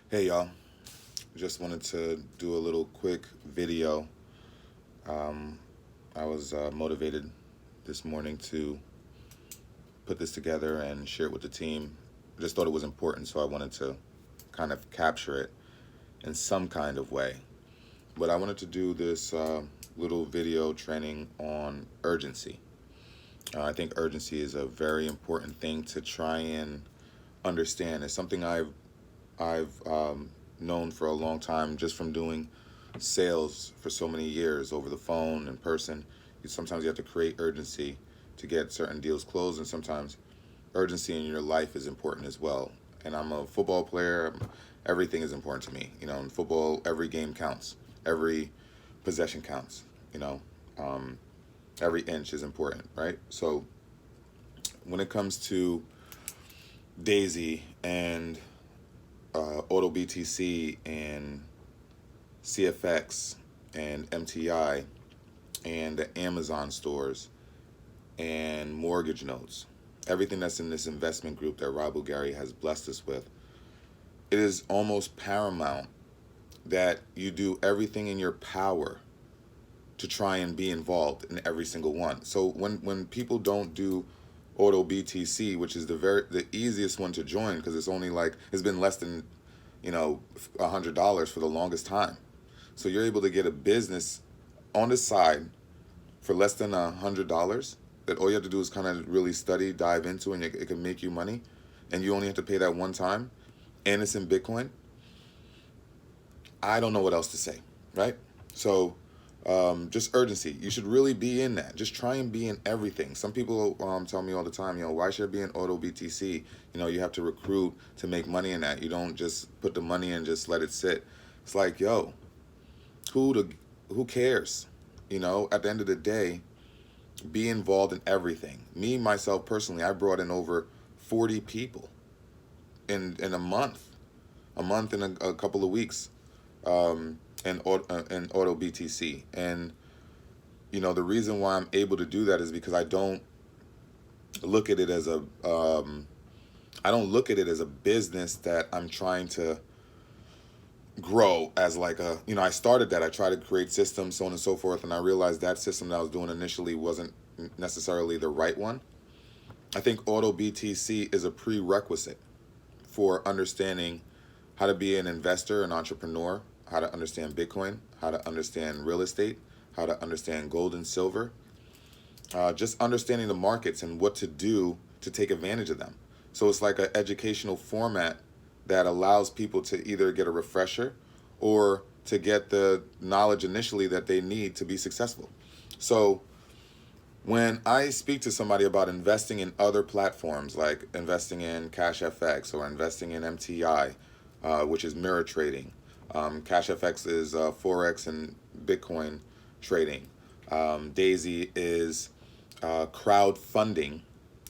Hey y'all, just wanted to do a little quick video. Um, I was motivated this morning to put this together and share it with the team. I just thought it was important, so I wanted to kind of capture it in some kind of way. But I wanted to do this little video training on urgency. I think urgency is a very important thing to try and understand. It's something I've known for a long time just from doing sales for so many years over the phone, in person. Sometimes you have to create urgency to get certain deals closed, and sometimes urgency in your life is important as well. And I'm a football player. Everything is important to me. In football, every game counts. Every possession counts. You know, um, every inch is important, right? So when it comes to Daisy and Auto BTC and CFX and MTI and the Amazon stores and mortgage notes, everything that's in this investment group that Rob Bulgari has blessed us with, it is almost paramount that you do everything in your power to try and be involved in every single one. So when people don't do Auto BTC, which is the easiest one to join because it's been less than $100 for the longest time. So you're able to get a business on the side for less than $100 that all you have to do is kind of really study, dive into, and it can make you money, and you only have to pay that one time, and it's in Bitcoin. I don't know what else to say, right? So just urgency. You should really be in that. Just try and be in everything. Some people tell me all the time, why should I be in Auto BTC? You have to recruit to make money in that. You don't just put the money in and just let it sit. It's like, who cares? At the end of the day, be involved in everything. Me, myself, personally, I brought in over 40 people in a month and a couple of weeks in Auto BTC. And, the reason why I'm able to do that is because look at it as a, I don't look at it as a business that I'm trying to grow as like I started that. I tried to create systems, so on and so forth, and I realized that system that I was doing initially wasn't necessarily the right one. I think Auto BTC is a prerequisite for understanding how to be an investor, an entrepreneur, how to understand Bitcoin, how to understand real estate, how to understand gold and silver, just understanding the markets and what to do to take advantage of them. So it's like an educational format that allows people to either get a refresher or to get the knowledge initially that they need to be successful. So when I speak to somebody about investing in other platforms, like investing in CashFX or investing in MTI, which is mirror trading, CashFX is Forex and Bitcoin trading. Daisy is crowdfunding,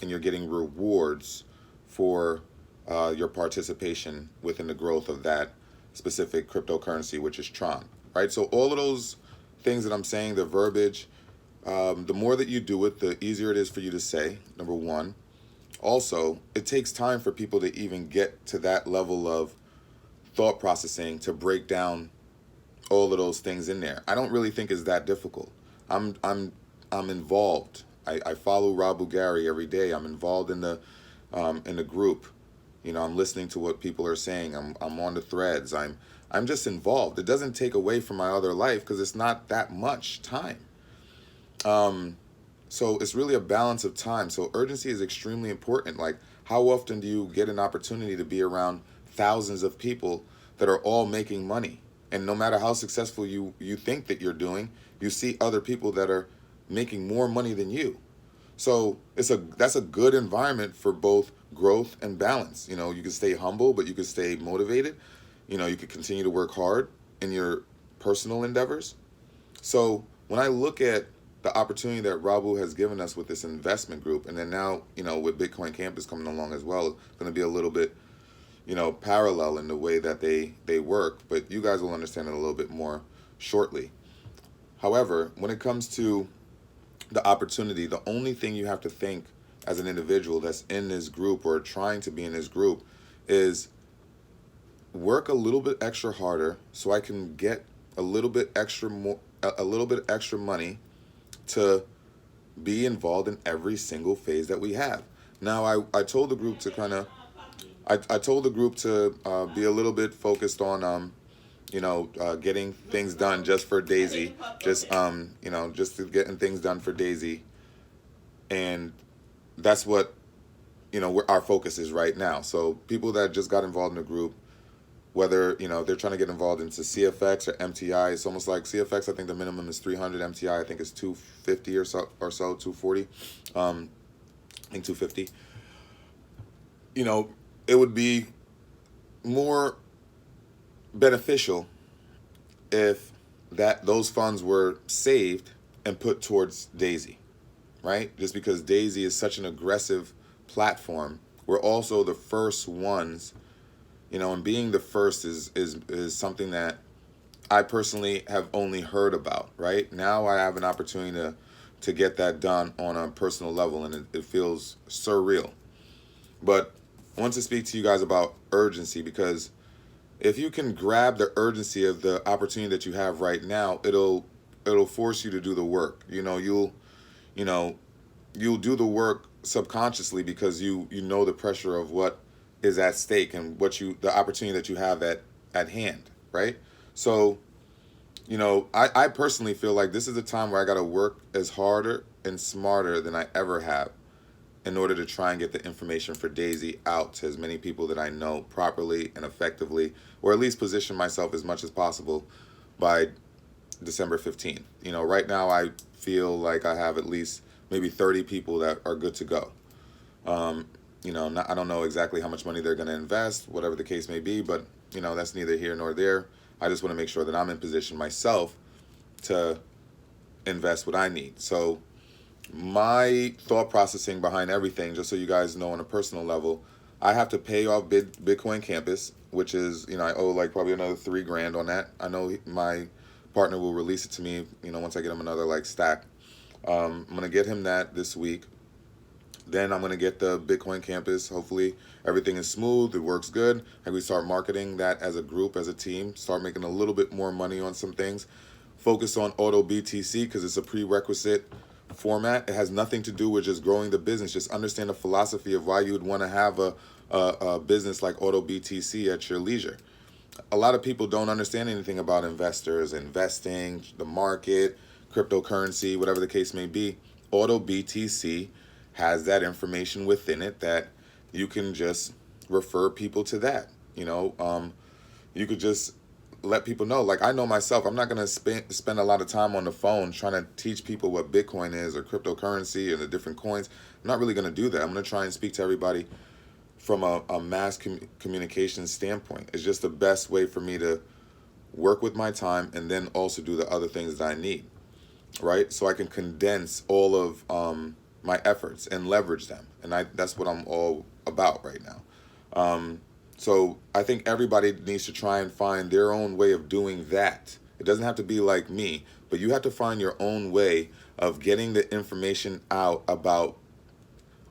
and you're getting rewards for your participation within the growth of that specific cryptocurrency, which is Tron, right? So all of those things that I'm saying, the verbiage, the more that you do it, the easier it is for you to say, number one. Also, it takes time for people to even get to that level of thought processing to break down all of those things in there. I don't really think it's that difficult. I'm involved. I follow Rob Bulgari every day. I'm involved in the group. I'm listening to what people are saying. I'm on the threads. I'm just involved. It doesn't take away from my other life because it's not that much time. So it's really a balance of time. So urgency is extremely important. Like, how often do you get an opportunity to be around thousands of people that are all making money? And no matter how successful you think that you're doing, you see other people that are making more money than you. So that's a good environment for both growth and balance. You can stay humble, but you can stay motivated. You can continue to work hard in your personal endeavors. So when I look at the opportunity that Rabu has given us with this investment group, and then now, with Bitcoin Campus coming along as well, it's going to be a little bit, parallel in the way that they work, but you guys will understand it a little bit more shortly. However, when it comes to the opportunity, the only thing you have to think as an individual that's in this group or trying to be in this group is work a little bit extra harder so I can get a little bit extra more, a little bit extra money to be involved in every single phase that we have. Now, I told the group to I told the group to be a little bit focused on, getting things done just for Daisy, just to getting things done for Daisy, and that's what where our focus is right now. So people that just got involved in the group, whether they're trying to get involved into CFX or MTI, it's almost like CFX. I think the minimum is 300. MTI, I think is 250 or so 240. I think 250. It would be more beneficial if those funds were saved and put towards Daisy, right? Just because Daisy is such an aggressive platform, we're also the first ones, and being the first is something that I personally have only heard about. Right now, I have an opportunity to get that done on a personal level, and it feels surreal. But I want to speak to you guys about urgency, because if you can grab the urgency of the opportunity that you have right now, it'll force you to do the work. You'll do the work subconsciously, because you know the pressure of what is at stake and the opportunity that you have at hand, right? So, I personally feel like this is a time where I got to work as harder and smarter than I ever have in order to try and get the information for Daisy out to as many people that I know properly and effectively, or at least position myself as much as possible by December 15th. Right now I feel like I have at least maybe 30 people that are good to go. I don't know exactly how much money they're going to invest, whatever the case may be, but that's neither here nor there. I just want to make sure that I'm in position myself to invest what I need. So my thought processing behind everything, just so you guys know on a personal level, I have to pay off Bitcoin Campus, which is, I owe like probably another $3,000 on that. I know my partner will release it to me, once I get him another like stack. I'm going to get him that this week. Then I'm going to get the Bitcoin Campus. Hopefully everything is smooth. It works good. And we start marketing that as a group, as a team, start making a little bit more money on some things. Focus on Auto BTC because it's a prerequisite format. It has nothing to do with just growing the business. Just understand the philosophy of why you would want to have a business like Auto BTC at your leisure. A lot of people don't understand anything about investors, investing, the market, cryptocurrency, whatever the case may be. Auto BTC has that information within it that you can just refer people to that. You could just let people know. Like I know myself, I'm not going to spend a lot of time on the phone trying to teach people what Bitcoin is or cryptocurrency and the different coins. I'm not really going to do that. I'm going to try and speak to everybody from a mass communication standpoint. It's just the best way for me to work with my time and then also do the other things that I need, right? So I can condense all of my efforts and leverage them. And that's what I'm all about right now. So I think everybody needs to try and find their own way of doing that. It doesn't have to be like me, but you have to find your own way of getting the information out about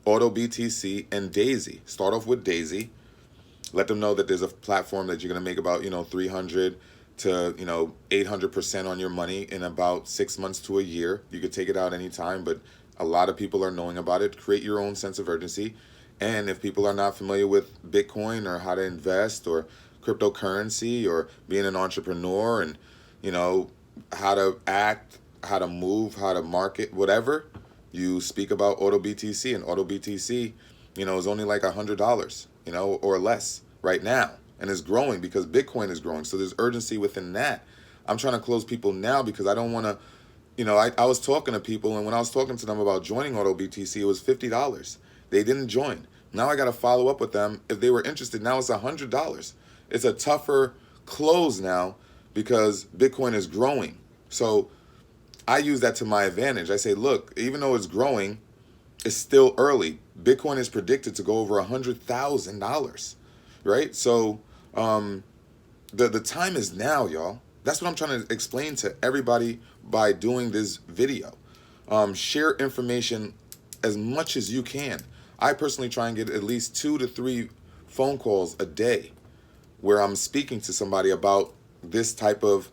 Auto BTC and Daisy. Start off with Daisy. Let them know that there's a platform that you're going to make about 300 to 800% on your money in about 6 months to a year. You could take it out anytime, but a lot of people are knowing about it. Create your own sense of urgency. And if people are not familiar with Bitcoin or how to invest or cryptocurrency or being an entrepreneur and how to act, how to move, how to market, whatever, you speak about Auto BTC. And Auto BTC is only like $100 or less right now, and it's growing because Bitcoin is growing. So there's urgency within that. I'm trying to close people now because I don't want to I was talking to people, and when I was talking to them about joining Auto BTC, it was $50. They didn't join. Now I got to follow up with them. If they were interested, now it's $100. It's a tougher close now because Bitcoin is growing. So I use that to my advantage. I say, look, even though it's growing, it's still early. Bitcoin is predicted to go over $100,000, right? So the time is now, y'all. That's what I'm trying to explain to everybody by doing this video. Share information as much as you can. I personally try and get at least 2 to 3 phone calls a day where I'm speaking to somebody about this type of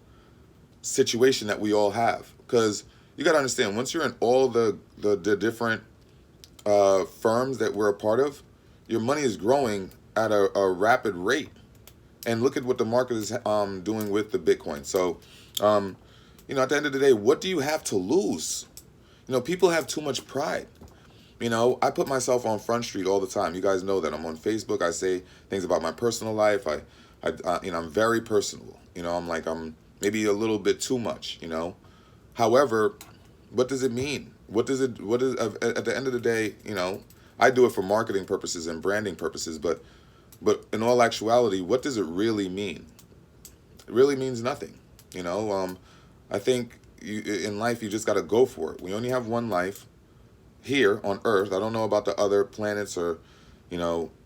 situation that we all have. Because you got to understand, once you're in all the different firms that we're a part of, your money is growing at a rapid rate. And look at what the market is doing with the Bitcoin. So, at the end of the day, what do you have to lose? People have too much pride. I put myself on Front Street all the time. You guys know that. I'm on Facebook. I say things about my personal life. I'm very personable. I'm maybe a little bit too much. However, what does it mean? What is at the end of the day? I do it for marketing purposes and branding purposes, but in all actuality, what does it really mean? It really means nothing. I think in life you just got to go for it. We only have one life here on Earth. I don't know about the other planets, or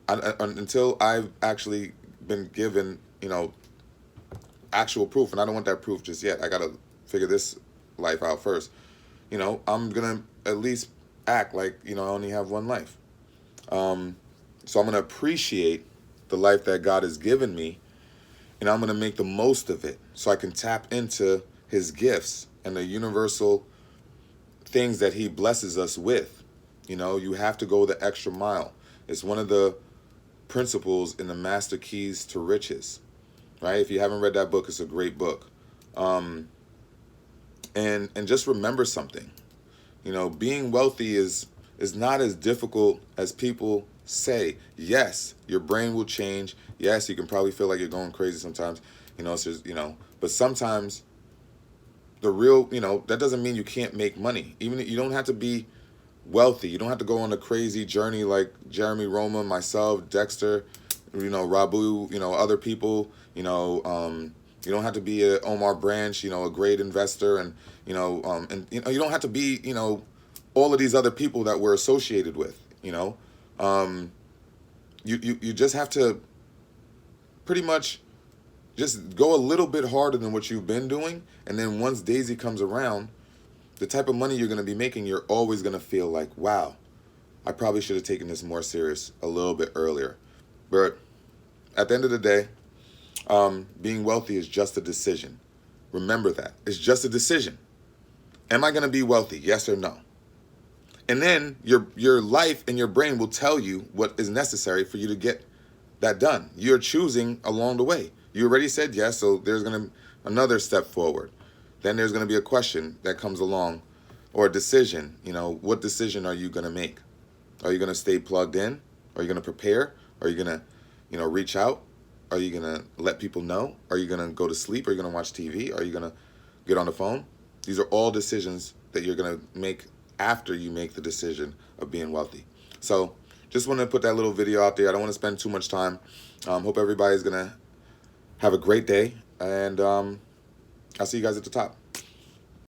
until I've actually been given actual proof, and I don't want that proof just yet. I gotta figure this life out first. I'm gonna at least act like I only have one life. So I'm gonna appreciate the life that God has given me, and I'm gonna make the most of it so I can tap into His gifts and the universal things that He blesses us with. You have to go the extra mile. It's one of the principles in the Master Keys to Riches, right? If you haven't read that book, it's a great book. And just remember something. Being wealthy is not as difficult as people say. Yes, your brain will change. Yes, you can probably feel like you're going crazy sometimes. It's just, but sometimes the real, that doesn't mean you can't make money. Even you don't have to be wealthy. You don't have to go on a crazy journey like Jeremy Roma, myself, Dexter, Rabu, other people. You don't have to be a Omar Branch, a great investor, and you don't have to be all of these other people that we're associated with. You just have to pretty much just go a little bit harder than what you've been doing, and then once Daisy comes around, the type of money you're going to be making, you're always going to feel like, wow, I probably should have taken this more serious a little bit earlier. But at the end of the day, being wealthy is just a decision. Remember that. It's just a decision. Am I going to be wealthy? Yes or no? And then your life and your brain will tell you what is necessary for you to get that done. You're choosing along the way. You already said yes, so there's going to be another step forward. Then there's going to be a question that comes along, or a decision. What decision are you going to make? Are you going to stay plugged in? Are you going to prepare? Are you going to, reach out? Are you going to let people know? Are you going to go to sleep? Are you going to watch TV? Are you going to get on the phone? These are all decisions that you're going to make after you make the decision of being wealthy. So just want to put that little video out there. I don't want to spend too much time. Hope everybody's going to have a great day. And I'll see you guys at the top.